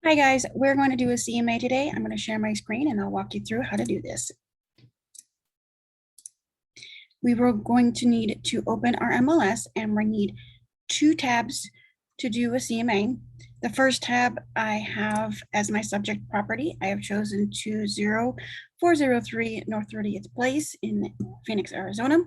Hi guys, we're going to do a CMA today. I'm going to share my screen and I'll walk you through how to do this. We were going to need to open our MLS and we need two tabs to do a CMA. The first tab I have as my subject property. I have chosen 20403 North 30th Place in Phoenix, Arizona.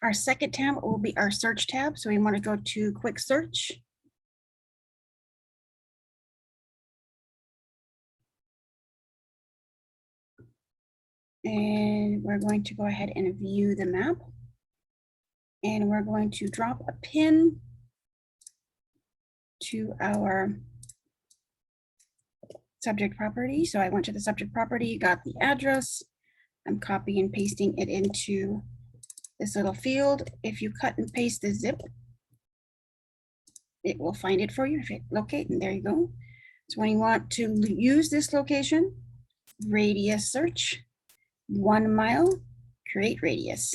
Our second tab will be our search tab. So we want to go to quick search. And we're going to go ahead and view the map. And we're going to drop a pin to our subject property. So I went to the subject property, got the address. I'm copying and pasting it into this little field. If you cut and paste the zip, it will find it for you. If you locate, and there you go. So when you want to use this location, radius search, 1 mile, create radius.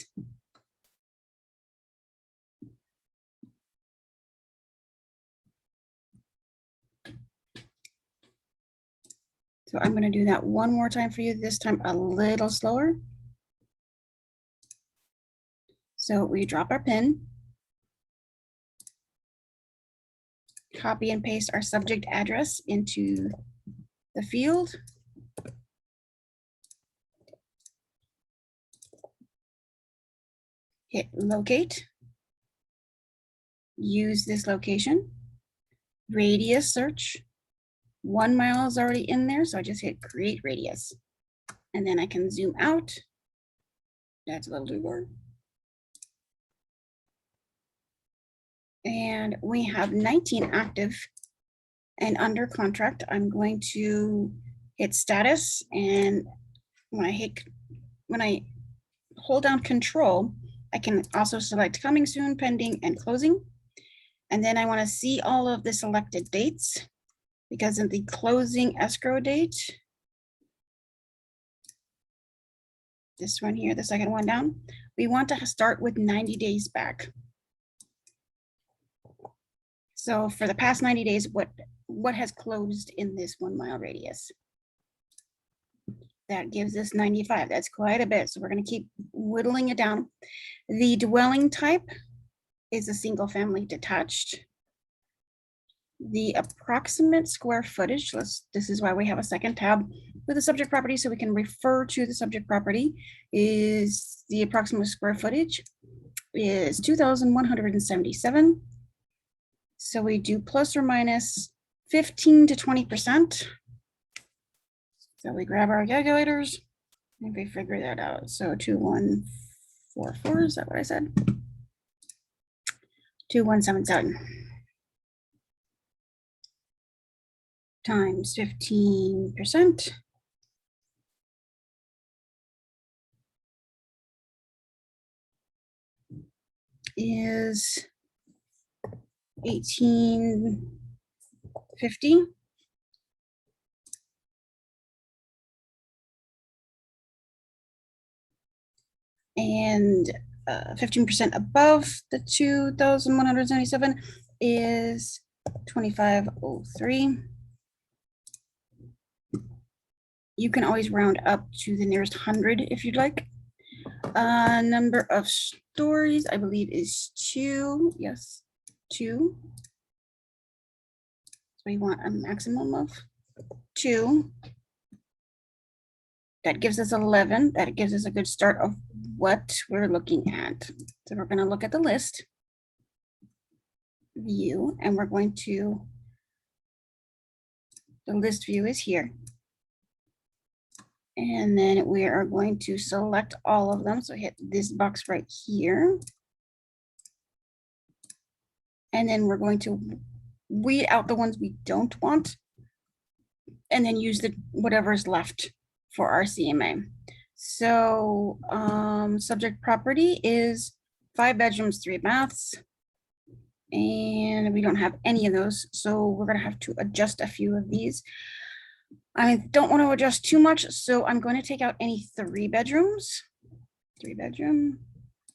So I'm going to do that one more time for you, this time a little slower. So we drop our pin, copy and paste our subject address into the field. Hit locate, use this location, radius search, 1 mile is already in there, so I just hit create radius. And then I can zoom out. That's a little too far. And we have 19 active and under contract. I'm going to hit status, and when I hold down control, I can also select coming soon, pending, and closing. And then I want to see all of the selected dates, because of the closing escrow date, this one here, the second one down, we want to start with 90 days back. So for the past 90 days, what has closed in this 1 mile radius? That gives us 95. That's quite a bit. So we're going to keep whittling it down. The dwelling type is a single family detached. The approximate square footage, this is why we have a second tab with the subject property, so we can refer to the subject property, is the approximate square footage is 2,177. So we do plus or minus 15 to 20%. So we grab our calculators and we figure that out. So 2144, is that what I said? 2177. Times 15% is 1850. And 15% above the 2,177 is 2503. You can always round up to the nearest 100 if you'd like. Number of stories, I believe, is 2. Yes, 2. So we want a maximum of 2. That gives us 11. That gives us a good start of what we're looking at. So we're going to look at the list view, and we're going to, the list view is here. And then we are going to select all of them. So hit this box right here. And then we're going to weed out the ones we don't want, and then use the whatever is left for our CMA. So subject property is 5 bedrooms, 3 baths. And we don't have any of those. So we're going to have to adjust a few of these. I don't want to adjust too much, so I'm going to take out any 3 bedrooms. 3 bedroom,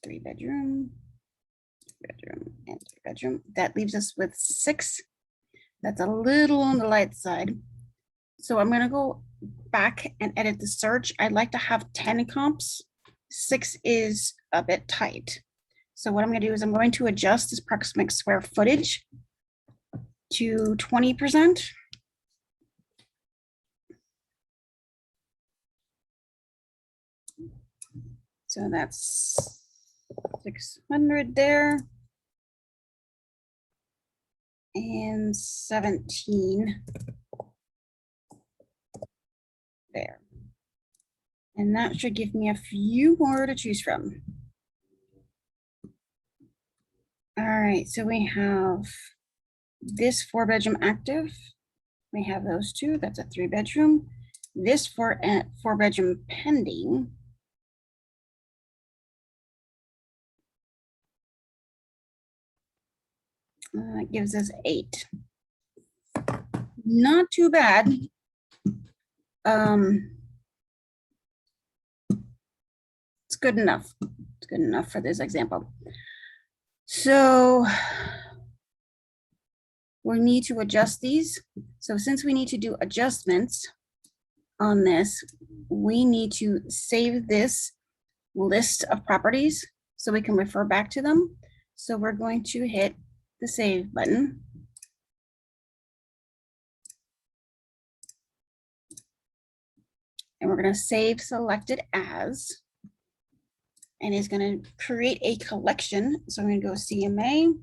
3 bedroom, 3 bedroom, and 3 bedroom. That leaves us with 6. That's a little on the light side. So I'm gonna go back and edit the search. I'd like to have 10 comps. 6 is a bit tight. So what I'm gonna do is I'm going to adjust this approximate square footage to 20%. So that's 600 there. And 17 there. And that should give me a few more to choose from. All right, so we have this 4-bedroom active. We have those 2, that's a 3-bedroom. This 4-bedroom pending. Gives us 8. Not too bad. It's good enough. It's good enough for this example. So we need to adjust these. So since we need to do adjustments on this, we need to save this list of properties so we can refer back to them. So we're going to hit the save button. And we're going to save selected as, and it's going to create a collection. So I'm going to go CMA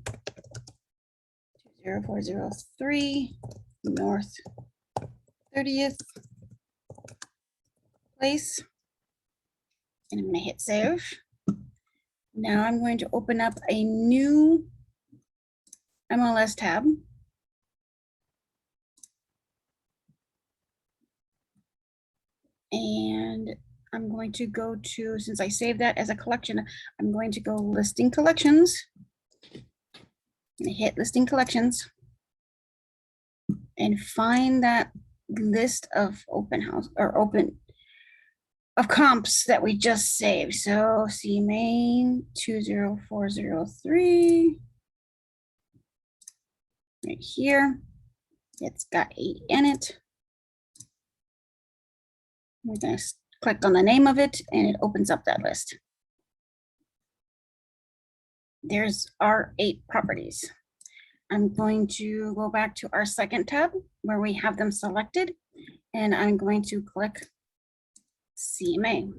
20403 North 30th Place. And I'm going to hit save. Now I'm going to open up a new MLS tab. And I'm going to go to, since I saved that as a collection, I'm going to go listing collections. And hit listing collections and find that list of open house or open of comps that we just saved. So CMA 20403 right here. It's got 8 in it. We're going to click on the name of it and it opens up that list. There's our 8 properties. I'm going to go back to our second tab where we have them selected, and I'm going to click CMA.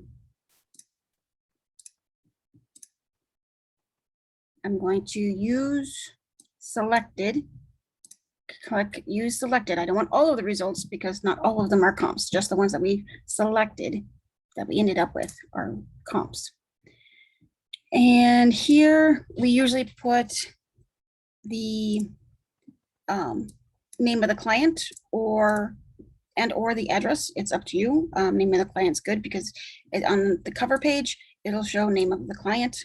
I'm going to use selected, click use selected. I don't want all of the results because not all of them are comps, just the ones that we selected that we ended up with are comps. And here we usually put the name of the client or the address. It's up to you. Name of the client's good because on the cover page, it'll show name of the client.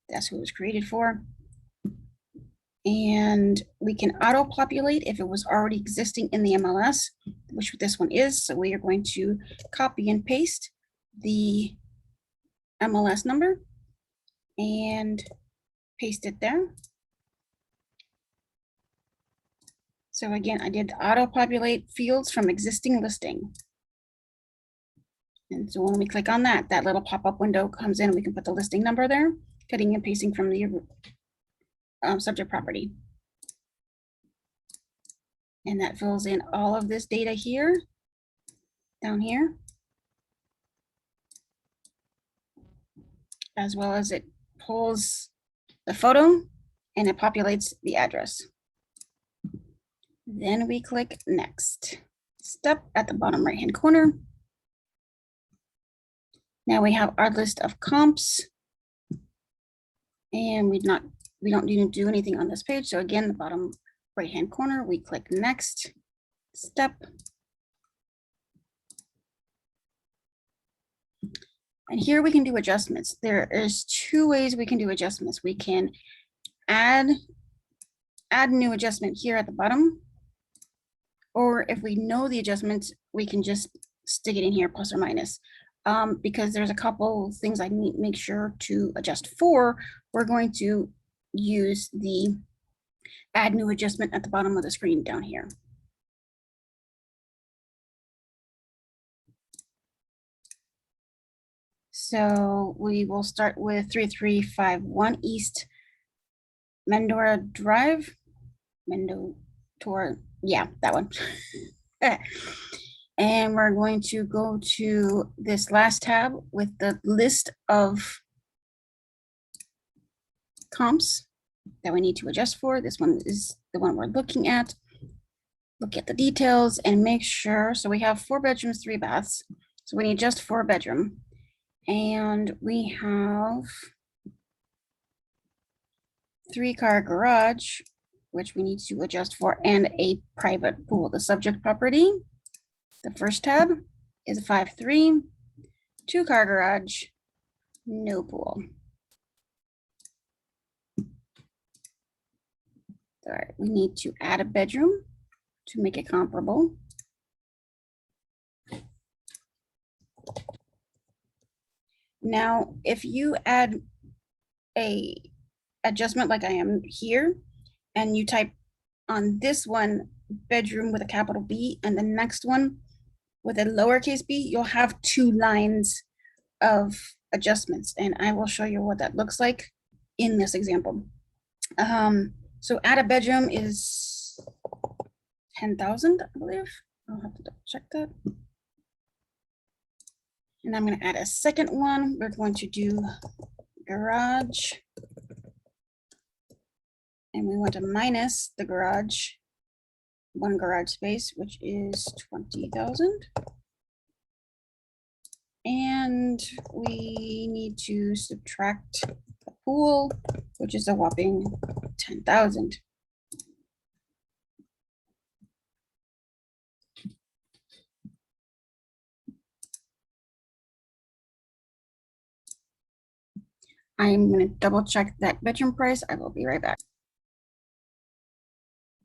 That's who it was created for. And we can auto populate if it was already existing in the MLS, which this one is. So we are going to copy and paste the MLS number and paste it there. So again, I did auto populate fields from existing listing. And so when we click on that, that little pop-up window comes in, we can put the listing number there, cutting and pasting from the subject property. And that fills in all of this data here, down here, as well as it pulls the photo and it populates the address. Then we click next step at the bottom right hand corner. Now we have our list of comps, and we don't need to do anything on this page. So again, the bottom right hand corner, we click next step. And here we can do adjustments. There is 2 ways we can do adjustments. We can add new adjustment here at the bottom. Or if we know the adjustments, we can just stick it in here plus or minus. Because there's a couple things I need to make sure to adjust for. We're going to use the add new adjustment at the bottom of the screen down here. So we will start with 3351 East Mendora Drive. Yeah, that one. And we're going to go to this last tab with the list of comps that we need to adjust for. This one is the one we're looking at. Look at the details and make sure. So we have 4 bedrooms, 3 baths. So we need just 4 bedroom. And we have 3-car garage, which we need to adjust for, and a private pool. The subject property, the first tab, is a 5.3, 2-car garage, no pool. All right, we need to add a bedroom to make it comparable. Now, if you add a adjustment like I am here, and you type on this one bedroom with a capital B and the next one with a lowercase b, you'll have 2 lines of adjustments, and I will show you what that looks like in this example. So add a bedroom is 10,000, I believe. I'll have to double check that. And I'm going to add a second one. We're going to do garage. And we want to minus the garage, 1 garage space, which is 20,000. And we need to subtract the pool, which is a whopping 10,000. I'm going to double check that bedroom price. I will be right back.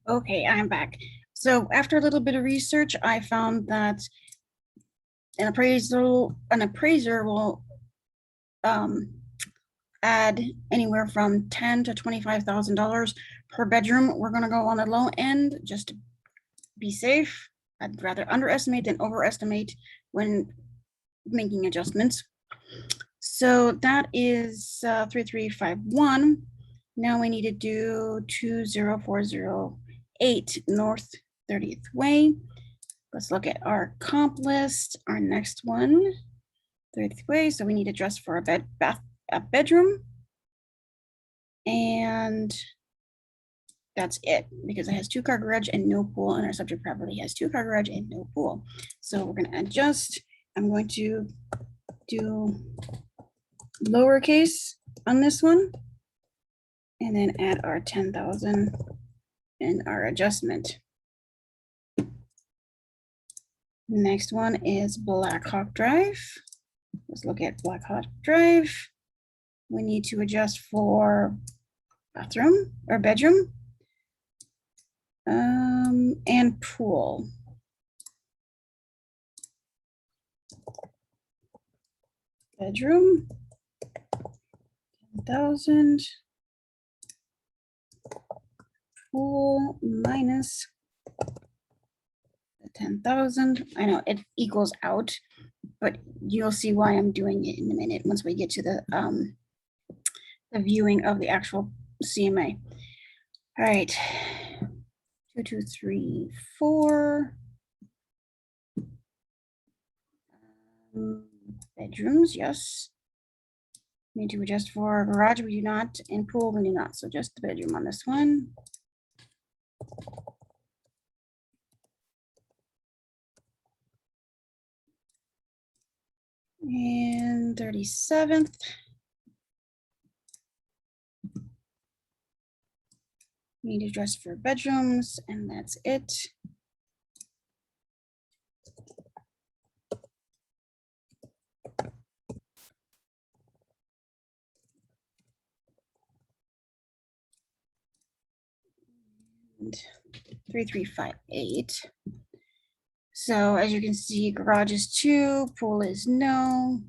Okay, I'm back. So after a little bit of research, I found that an appraiser will add anywhere from $10,000 to $25,000 per bedroom. We're going to go on the low end just to be safe. I'd rather underestimate than overestimate when making adjustments. So that is 3351. Now we need to do 20408 North 30th Way. Let's look at our comp list. Our next one, 30th Way. So we need to adjust for a bedroom. And that's it, because it has 2-car garage and no pool, and our subject property has 2-car garage and no pool. So we're going to adjust. I'm going to do lowercase on this one, and then add our 10,000 and our adjustment. Next one is Black Hawk Drive. Let's look at Black Hawk Drive. We need to adjust for bathroom or bedroom and pool. Bedroom, 10,000. Pool minus the 10,000. I know it equals out, but you'll see why I'm doing it in a minute once we get to the viewing of the actual CMA. All right, 2, 2, 3, 4. Bedrooms, yes. Need to adjust for garage, we do not, and pool, we do not. So just the bedroom on this one. And 37th. Need to adjust for bedrooms, and that's it. And 3358. So as you can see, garage is 2, pool is no.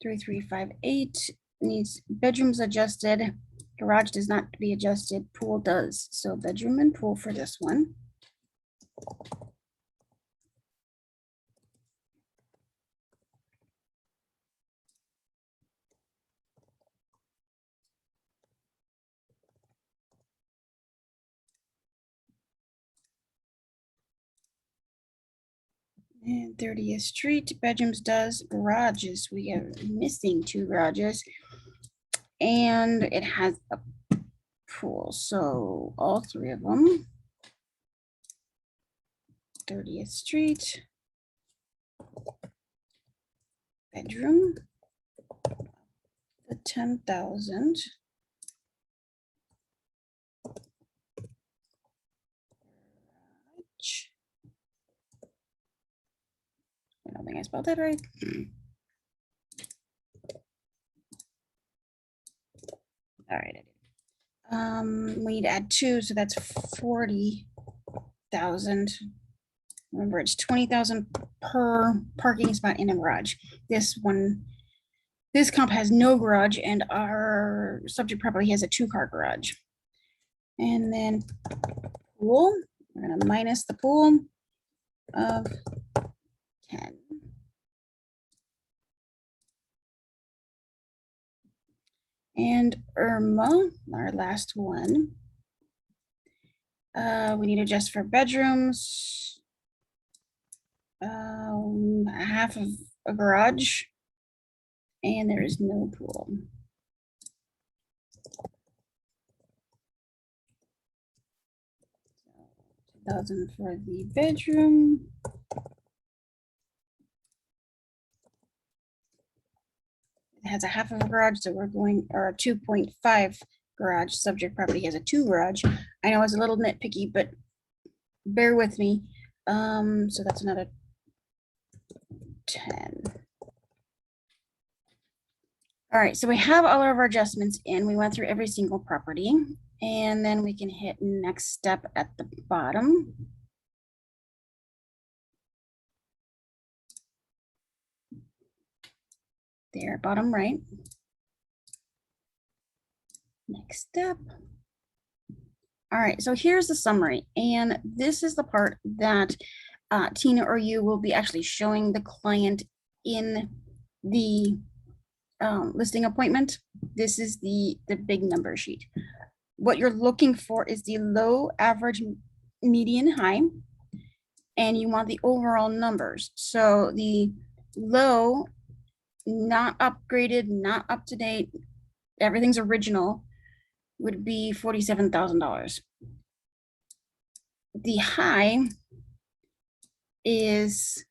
3358 needs bedrooms adjusted, Garage does not be adjusted, pool does. So bedroom and pool for this one. And 30th Street, bedrooms does, garages, we are missing 2 garages. And it has a pool, so all 3 of them. 30th Street. Bedroom. The 10,000. I don't think I spelled that right. All right. We need to add 2, so that's 40,000. Remember, it's 20,000 per parking spot in a garage. This comp has no garage, and our subject property has a 2-car garage. And then pool, we're gonna minus the pool of 10. And Irma, our last one. We need to adjust for bedrooms. Half of a garage. And there is no pool. So 2,000 for the bedroom. It has a half of a garage, so we're going, or a 2.5 garage. Subject property has a 2 garage. I know it's a little nitpicky, but bear with me. So that's another 10. All right, so we have all of our adjustments in. We went through every single property, and then we can hit next step at the bottom. There, bottom right. Next step. All right, so here's the summary, and this is the part that Tina or you will be actually showing the client in the listing appointment. This is the big number sheet. What you're looking for is the low, average, median, high, and you want the overall numbers. So the low, not upgraded, not up to date, everything's original, would be $47,000. The high is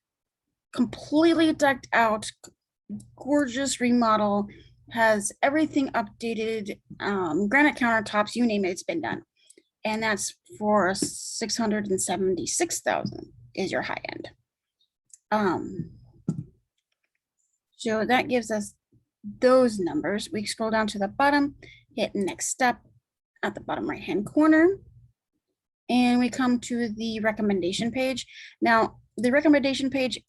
completely decked out, gorgeous remodel, has everything updated, granite countertops, you name it, it's been done. And that's for 676,000 is your high end. So that gives us those numbers. We scroll down to the bottom, hit next step at the bottom right hand corner, and we come to the recommendation page. Now, the recommendation page,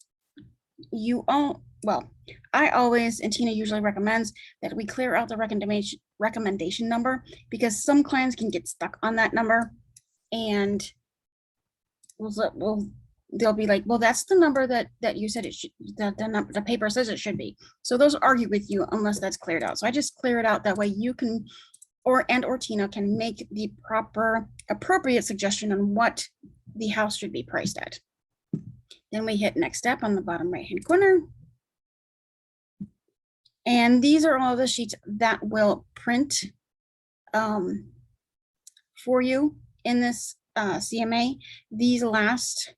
I always, and Tina usually recommends that we clear out the recommendation number, because some clients can get stuck on that number, and they'll be like, well, that's the number that you said it should, the paper says it should be. So those argue with you unless that's cleared out. So I just clear it out, that way you can, or Tina can make the proper appropriate suggestion on what the house should be priced at. Then we hit next step on the bottom right hand corner. And these are all the sheets that will print for you in this CMA. These last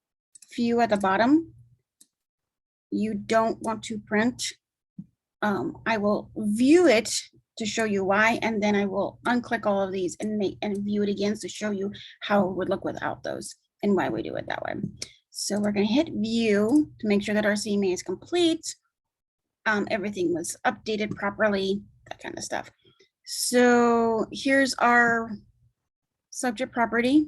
few at the bottom, you don't want to print. I will view it to show you why, and then I will unclick all of these and view it again to show you how it would look without those and why we do it that way. So we're going to hit view to make sure that our CMA is complete. Everything was updated properly, that kind of stuff. So here's our subject property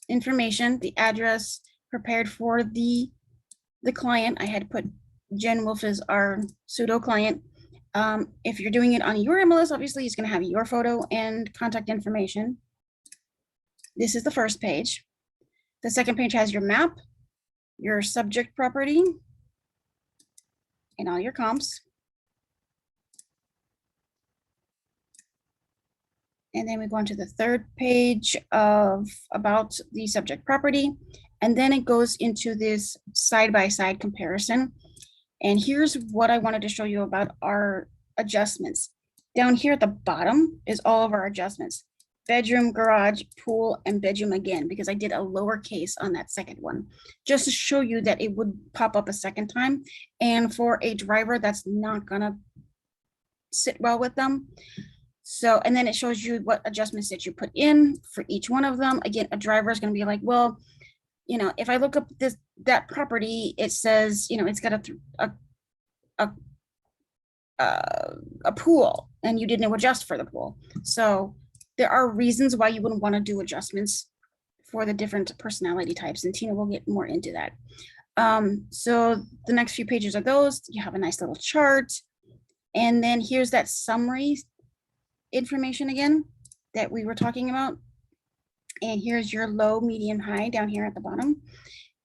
information, the address prepared for the client. I had put Jen Wolf as our pseudo client. If you're doing it on your MLS, obviously it's going to have your photo and contact information. This is the first page. The second page has your map, your subject property, and all your comps. And then we go on to the third page of about the subject property. And then it goes into this side-by-side comparison. And here's what I wanted to show you about our adjustments. Down here at the bottom is all of our adjustments. Bedroom, garage, pool, and bedroom again, because I did a lowercase on that second one, just to show you that it would pop up a second time. And for a driver, that's not gonna sit well with them. So, and then it shows you what adjustments that you put in for each one of them. Again, a driver is going to be like, well, you know, if I look up that property, it says, you know, it's got a pool, and you didn't adjust for the pool. So there are reasons why you wouldn't want to do adjustments for the different personality types, and Tina will get more into that. So the next few pages are those. You have a nice little chart, and then here's that summary information again that we were talking about. And here's your low, medium, high down here at the bottom.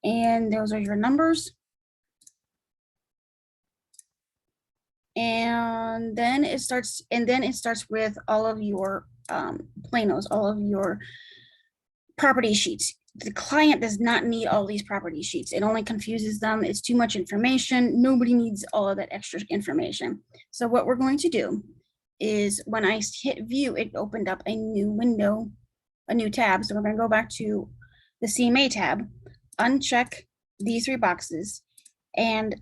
And those are your numbers. And then it starts with all of your planos, all of your property sheets. The client does not need all these property sheets. It only confuses them. It's too much information. Nobody needs all of that extra information. So what we're going to do is when I hit view, it opened up a new window, a new tab. So we're going to go back to the CMA tab, uncheck these three boxes, and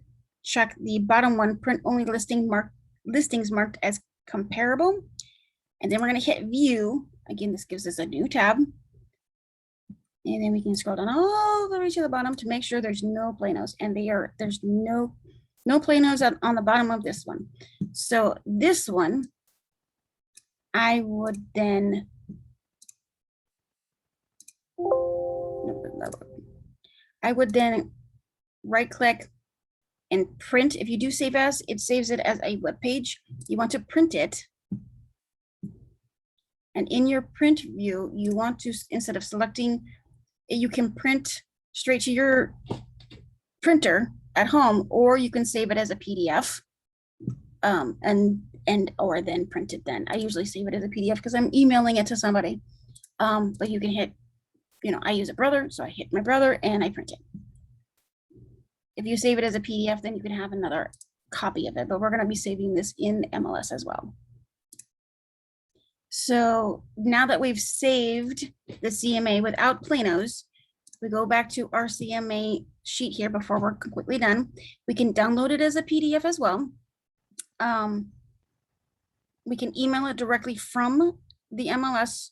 check the bottom one, print only listings marked as comparable. And then we're going to hit view. Again, this gives us a new tab. And then we can scroll down all the way to the bottom to make sure there's no planos. And there's no planos on the bottom of this one. So this one, I would then right click and print. If you do save as, it saves it as a web page. You want to print it. And in your print view, you want to, instead of selecting, you can print straight to your printer at home, or you can save it as a PDF. Or then print it then. I usually save it as a PDF because I'm emailing it to somebody. But you can hit, you know, I use a brother, so I hit my brother and I print it. If you save it as a PDF, then you can have another copy of it, but we're going to be saving this in MLS as well. So now that we've saved the CMA without planos, we go back to our CMA sheet here before we're completely done. We can download it as a PDF as well. We can email it directly from the MLS,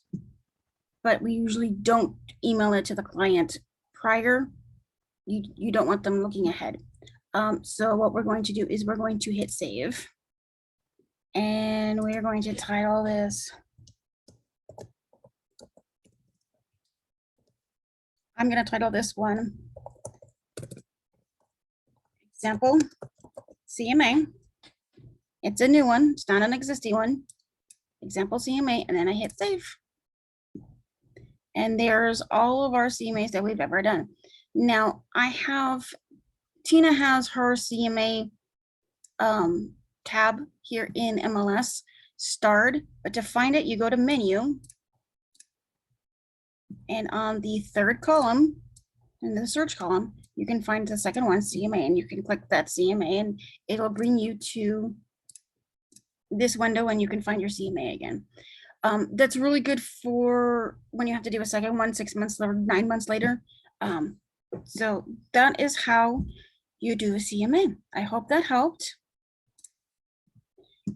but we usually don't email it to the client prior. You don't want them looking ahead. So what we're going to do is we're going to hit save. And we're going to title this. I'm going to title this one Example CMA. It's a new one. It's not an existing one. Example CMA, and then I hit save. And there's all of our CMAs that we've ever done. Now Tina has her CMA tab here in MLS starred, but to find it, you go to menu, and on the third column, in the search column, you can find the second one, CMA, and you can click that CMA and it'll bring you to this window and you can find your CMA again. That's really good for when you have to do a second one 6 months or 9 months later. So that is how you do a CMA. I hope that helped.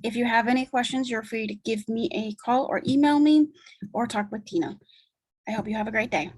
If you have any questions, you're free to give me a call or email me or talk with Tina. I hope you have a great day.